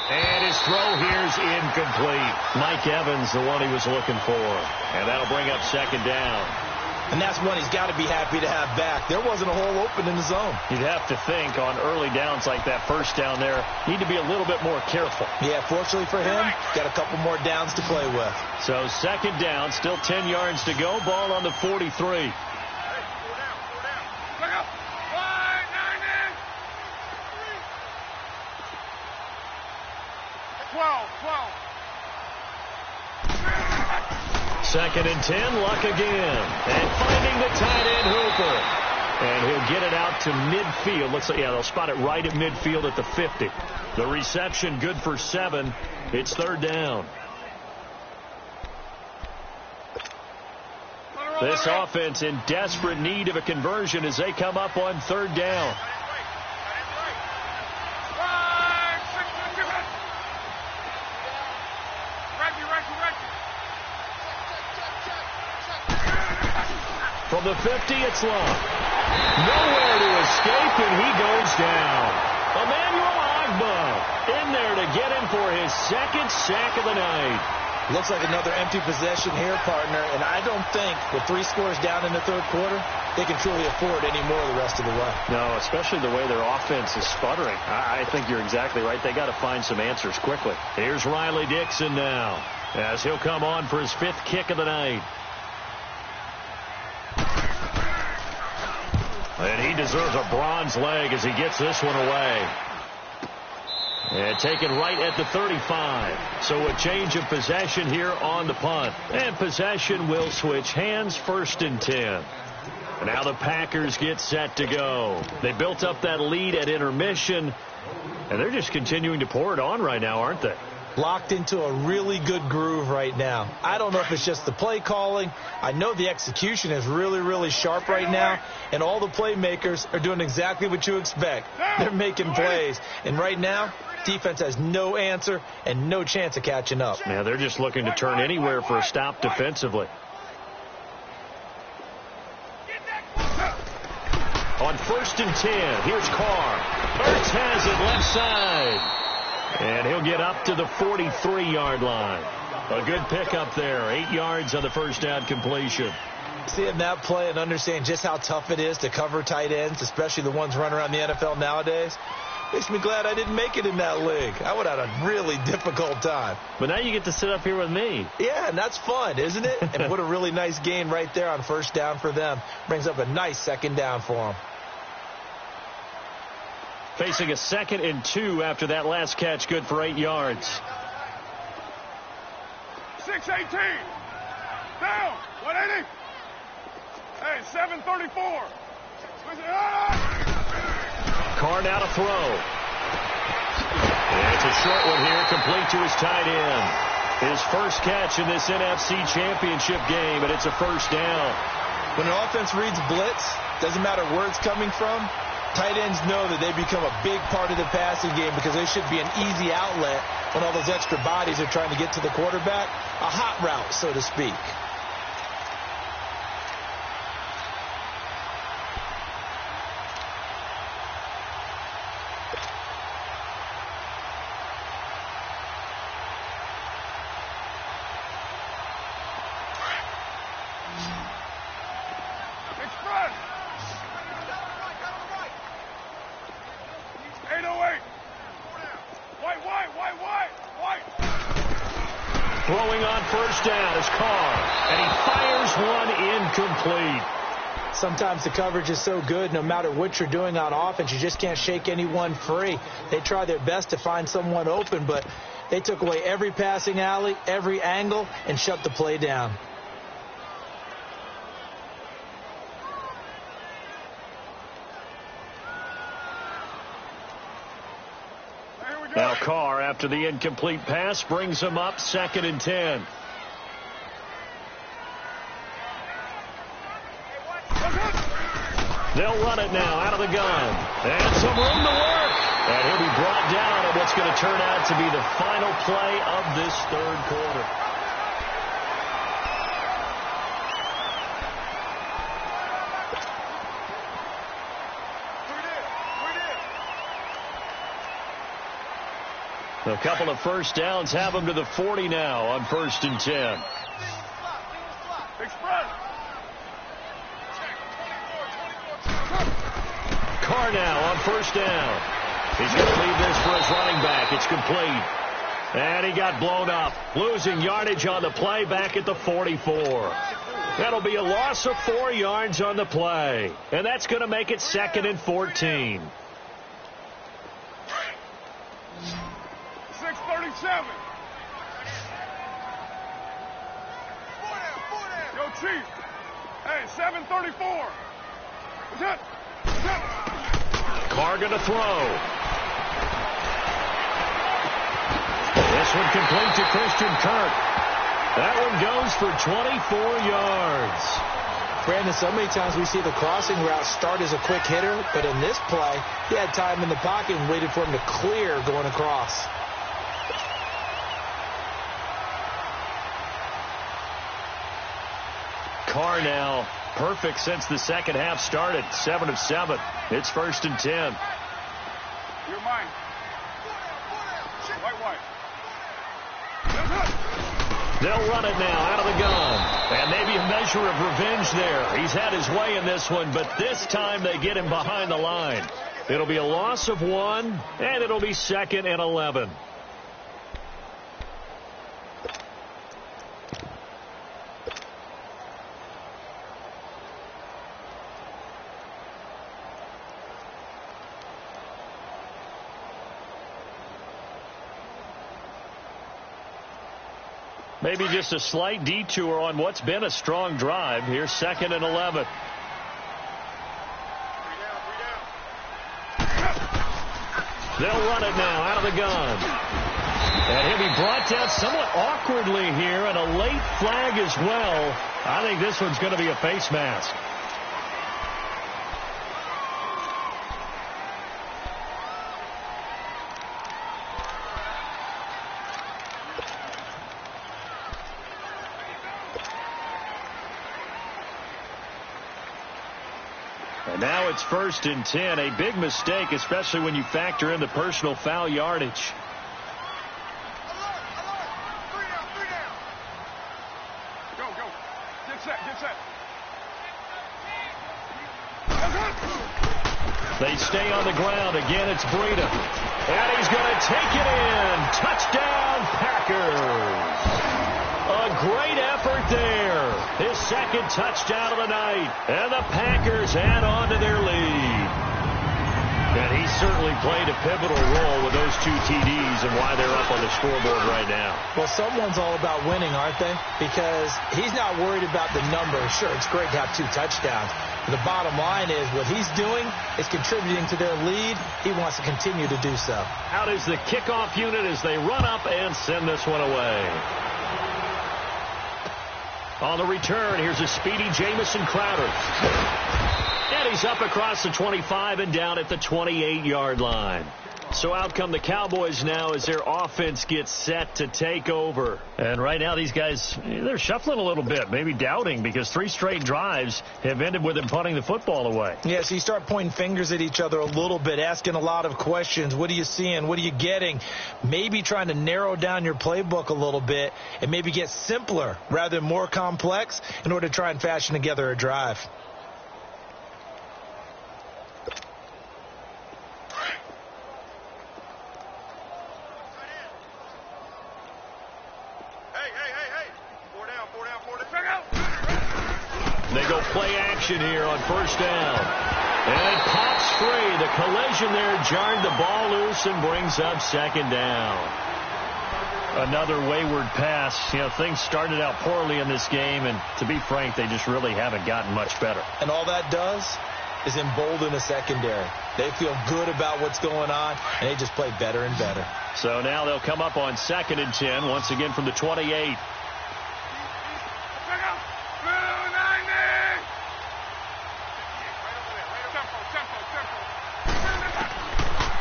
[SPEAKER 3] And his throw here's incomplete. Mike Evans, the one he was looking for. And that'll bring up second down.
[SPEAKER 4] And that's one he's got to be happy to have back. There wasn't a hole open in the zone.
[SPEAKER 3] You'd have to think on early downs like that first down there, need to be a little bit more careful.
[SPEAKER 4] Yeah, fortunately for him, got a couple more downs to play with.
[SPEAKER 3] So second down, still 10 yards to go. Ball on the 43.
[SPEAKER 5] 12.
[SPEAKER 3] Second and 10, Luck again. And finding the tight end Hooper. And he'll get it out to midfield. Looks like, yeah, they'll spot it right at midfield at the 50. The reception good for 7. It's third down. This offense in desperate need of a conversion as they come up on third down. From the 50, it's Luck. Nowhere to escape, and he goes down. Emmanuel Agba in there to get him for his second sack of the night.
[SPEAKER 4] Looks like another empty possession here, partner, and I don't think with 3 scores down in the third quarter, they can truly afford any more the rest of the way.
[SPEAKER 3] No, especially the way their offense is sputtering. I think you're exactly right. They got to find some answers quickly. Here's Riley Dixon now as he'll come on for his 5th kick of the night. And he deserves a bronze leg as he gets this one away. And taken right at the 35. So a change of possession here on the punt. And possession will switch hands, 1st and 10. And now the Packers get set to go. They built up that lead at intermission. And they're just continuing to pour it on right now, aren't they?
[SPEAKER 4] Locked into a really good groove right now. I don't know if it's just the play calling. I know the execution is really, really sharp right now. And all the playmakers are doing exactly what you expect. They're making plays. And right now, defense has no answer and no chance of catching up.
[SPEAKER 3] Yeah, they're just looking to turn anywhere for a stop defensively. On 1st and 10, here's Carr. Ertz has it left side. And he'll get up to the 43-yard line. A good pickup there. 8 yards on the first down completion.
[SPEAKER 4] Seeing that play and understand just how tough it is to cover tight ends, especially the ones running around the NFL nowadays, makes me glad I didn't make it in that league. I would have had a really difficult time.
[SPEAKER 3] But now you get to sit up here with me.
[SPEAKER 4] Yeah, and that's fun, isn't it? And what a really nice gain right there on first down for them. Brings up a nice second down for them.
[SPEAKER 3] Facing a 2nd and 2 after that last catch, good for 8 yards.
[SPEAKER 5] 6-18. Down. 180. Hey, 734.
[SPEAKER 3] Carr now to throw. And it's a short one here, complete to his tight end. His first catch in this NFC Championship game, and it's a first down.
[SPEAKER 4] When an offense reads blitz, doesn't matter where it's coming from, tight ends know that they become a big part of the passing game because they should be an easy outlet when all those extra bodies are trying to get to the quarterback. A hot route, so to speak.
[SPEAKER 3] Throwing on first down is Carr, and he fires one incomplete.
[SPEAKER 4] Sometimes the coverage is so good, no matter what you're doing on offense, you just can't shake anyone free. They try their best to find someone open, but they took away every passing alley, every angle, and shut the play down.
[SPEAKER 3] Now Carr, after the incomplete pass, brings him up 2nd and 10. They'll run it now out of the gun. And some room to work. And he'll be brought down at what's going to turn out to be the final play of this third quarter. A couple of first downs have them to the 40 now on 1st and 10.
[SPEAKER 5] Express.
[SPEAKER 3] Carr now on 1st down. He's going to leave this for his running back. It's complete. And he got blown up. Losing yardage on the play back at the 44. That'll be a loss of 4 yards on the play. And that's going to make it 2nd and 14.
[SPEAKER 5] 6:37. Yo, Chief. Hey, 7:34.
[SPEAKER 3] Carr going to throw. This one complete to Christian Kirk. That one goes for 24 yards.
[SPEAKER 4] Brandon, so many times we see the crossing route start as a quick hitter, but in this play, he had time in the pocket and waited for him to clear going across.
[SPEAKER 3] Carr now perfect since the second half started. 7 of 7. It's 1st and 10.
[SPEAKER 5] You're mine. White.
[SPEAKER 3] They'll run it now out of the gun. And maybe a measure of revenge there. He's had his way in this one, but this time they get him behind the line. It'll be a loss of 1, and it'll be 2nd and 11. Maybe just a slight detour on what's been a strong drive. Here's 2nd and 11. They'll run it now out of the gun. And he'll be brought down somewhat awkwardly here, and a late flag as well. I think this one's going to be a face mask. And now it's 1st and 10. A big mistake, especially when you factor in the personal foul yardage.
[SPEAKER 5] Go. Get set.
[SPEAKER 3] They stay on the ground. Again, it's Breida. And he's going to take it in. Touchdown, Packers. A great effort there. His 2nd touchdown of the night. And the Packers add on to their lead. And he certainly played a pivotal role with those 2 TDs and why they're up on the scoreboard right now.
[SPEAKER 4] Well, someone's all about winning, aren't they? Because he's not worried about the number. Sure, it's great to have 2 touchdowns. But the bottom line is what he's doing is contributing to their lead. He wants to continue to do so.
[SPEAKER 3] Out is the kickoff unit as they run up and send this one away. On the return, here's a speedy Jamison Crowder. And he's up across the 25 and down at the 28-yard line. So out come the Cowboys now as their offense gets set to take over. And right now these guys, they're shuffling a little bit, maybe doubting, because 3 straight drives have ended with them punting the football away.
[SPEAKER 4] Yeah, so you start pointing fingers at each other a little bit, asking a lot of questions. What are you seeing? What are you getting? Maybe trying to narrow down your playbook a little bit and maybe get simpler rather than more complex in order to try and fashion together a drive.
[SPEAKER 3] They go play action here on 1st down. And it pops free. The collision there jarred the ball loose and brings up 2nd down. Another wayward pass. You know, things started out poorly in this game, and to be frank, they just really haven't gotten much better.
[SPEAKER 4] And all that does is embolden the secondary. They feel good about what's going on, and they just play better and better.
[SPEAKER 3] So now they'll come up on 2nd and 10, once again from the 28.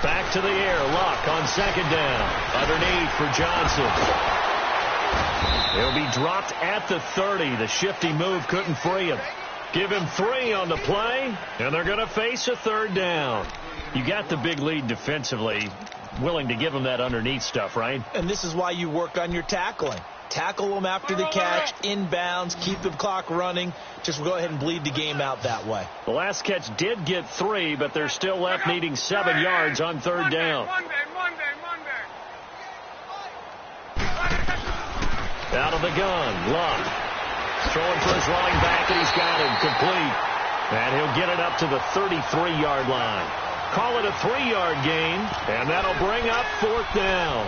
[SPEAKER 3] Back to the air. Luck on 2nd down. Underneath for Johnson. He'll be dropped at the 30. The shifty move couldn't free him. Give him 3 on the play, and they're going to face a 3rd down. You got the big lead defensively. willing to give him that underneath stuff, right?
[SPEAKER 4] And this is why you work on your tackling. Tackle them after the catch, inbounds, keep the clock running. Just go ahead and bleed the game out that way.
[SPEAKER 3] The last catch did get 3, but they're still left needing 7 yards on third down.
[SPEAKER 5] Monday.
[SPEAKER 3] Out of the gun, Love. Throwing for his running back, and he's got him complete. And he'll get it up to the 33-yard line. Call it a 3-yard gain, and that'll bring up fourth down.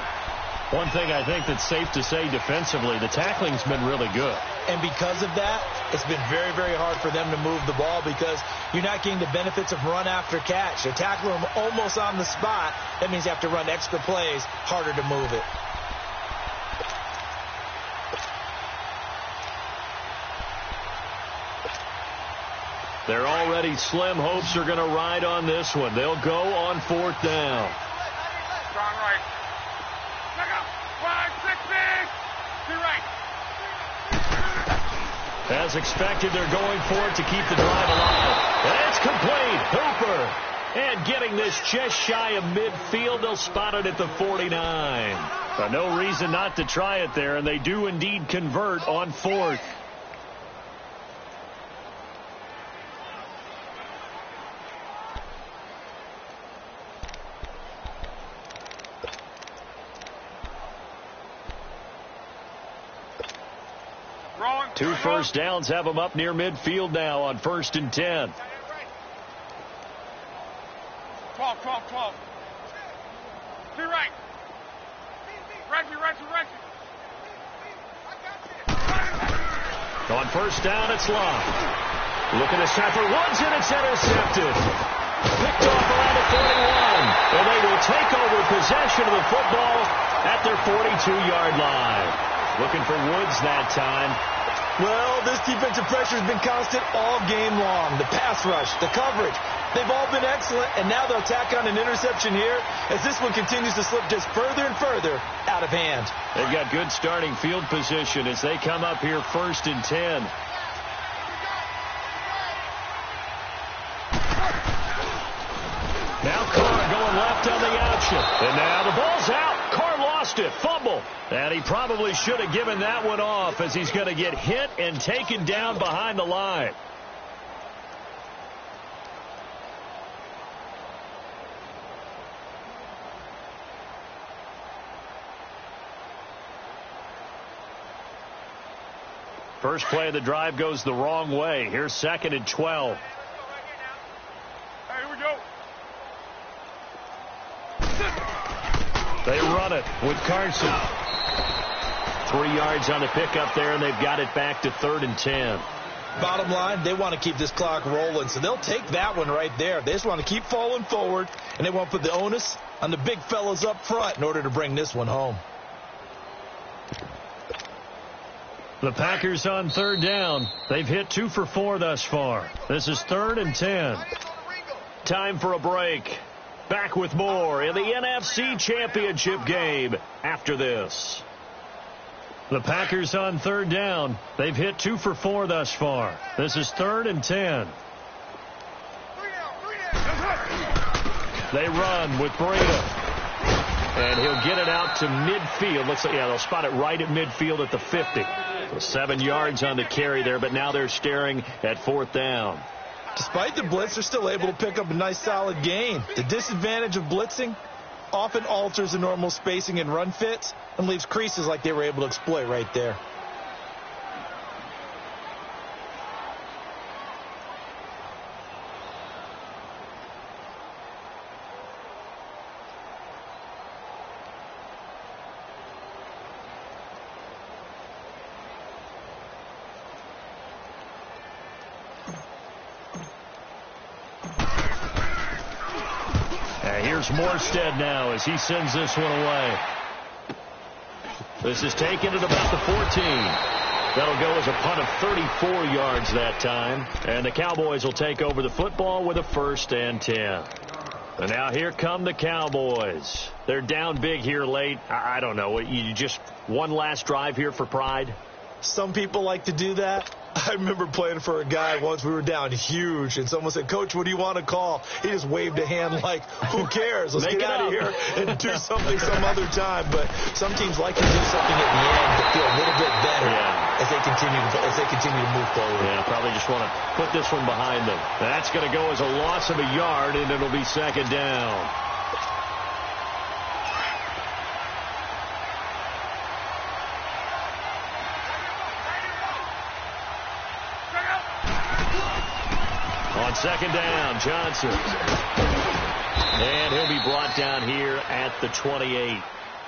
[SPEAKER 3] One thing I think that's safe to say defensively, the tackling's been really good.
[SPEAKER 4] And because of that, it's been very, very hard for them to move the ball because you're not getting the benefits of run after catch. They're tackling them almost on the spot. That means you have to run extra plays, harder to move it.
[SPEAKER 3] They're already slim hopes are going to ride on this one. They'll go on fourth down.
[SPEAKER 5] Strong right. Look up. 5, 6, 6. To right.
[SPEAKER 3] As expected, they're going for it to keep the drive alive. And it's complete. Hooper. And getting this just shy of midfield, they'll spot it at the 49. But no reason not to try it there, and they do indeed convert on fourth. Two first downs have them up near midfield now on 1st and 10.
[SPEAKER 5] 12. To right. Reggie.
[SPEAKER 3] On first down, it's Love. Looking to set for Woods, and it's intercepted. Picked off around the 41. And they will take over possession of the football at their 42-yard line. Looking for Woods that time.
[SPEAKER 4] Well, this defensive pressure has been constant all game long. The pass rush, the coverage, they've all been excellent, and now they'll tack on an interception here as this one continues to slip just further and further out of hand.
[SPEAKER 3] They've got good starting field position as they come up here 1st and 10. Now Carr going left on the option. And now the ball's out. Carr lost it. Fumble. And he probably should have given that one off as he's going to get hit and taken down behind the line. First play of the drive goes the wrong way. Here's 2nd and 12.
[SPEAKER 5] Here we go.
[SPEAKER 3] They run it with Carson. 3 yards on the pickup there, and they've got it back to 3rd and 10.
[SPEAKER 4] Bottom line, they want to keep this clock rolling, so they'll take that one right there. They just want to keep falling forward, and they want to put the onus on the big fellas up front in order to bring this one home.
[SPEAKER 3] The Packers on 3rd down. They've hit 2 for 4 thus far. This is 3rd and 10. Time for a break. Back with more in the NFC Championship game after this. The Packers on 3rd down. They've hit 2 for 4 thus far. This is 3rd and 10. They run with Breda. And he'll get it out to midfield. Looks like, yeah, they'll spot it right at midfield at the 50. 7 yards on the carry there, but now they're staring at 4th down.
[SPEAKER 4] Despite the blitz, they're still able to pick up a nice solid gain. The disadvantage of blitzing often alters the normal spacing and run fits and leaves creases like they were able to exploit right there.
[SPEAKER 3] Here's Morstead now as he sends this one away. This is taken at about the 14. That'll go as a punt of 34 yards that time. And the Cowboys will take over the football with a 1st and 10. And now here come the Cowboys. They're down big here late. I don't know. You just one last drive here for pride?
[SPEAKER 4] Some people like to do that. I remember playing for a guy once. We were down huge, and someone said, "Coach, what do you want to call?" He just waved a hand like, "Who cares? Let's get out of here and do something some other time." But some teams like to do something at the end to feel a little bit better as they continue to move forward.
[SPEAKER 3] Yeah, probably just want to put this one behind them. That's going to go as a loss of a yard, and it'll be second down. On second down, Johnson. And he'll be brought down here at the 28.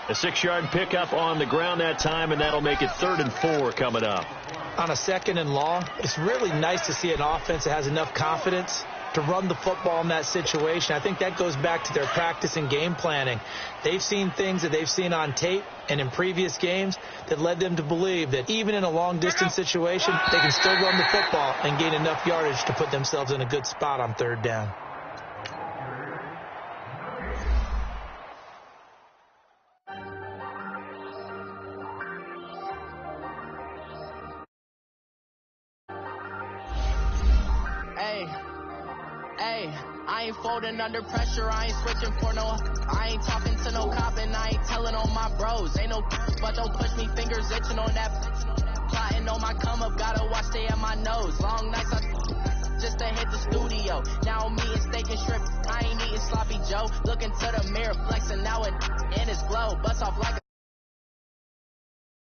[SPEAKER 3] A 6-yard pickup on the ground that time, and that'll make it 3rd and 4 coming up.
[SPEAKER 4] On a 2nd and long, it's really nice to see an offense that has enough confidence to run the football in that situation. I think that goes back to their practice and game planning. They've seen things that they've seen on tape and in previous games that led them to believe that even in a long-distance situation, they can still run the football and gain enough yardage to put themselves in a good spot on 3rd down.
[SPEAKER 1] I ain't folding under pressure, I ain't switching for no. I ain't talking to no cop and I ain't telling on my bros. Ain't no but don't push me, fingers itching on that. Plotting on my come up, gotta watch stay at my nose. Long nights just to hit the studio. Now I'm eating steak and shrimp, I ain't eating sloppy Joe. Looking to the mirror, flexing now and in his glow. Bust off like a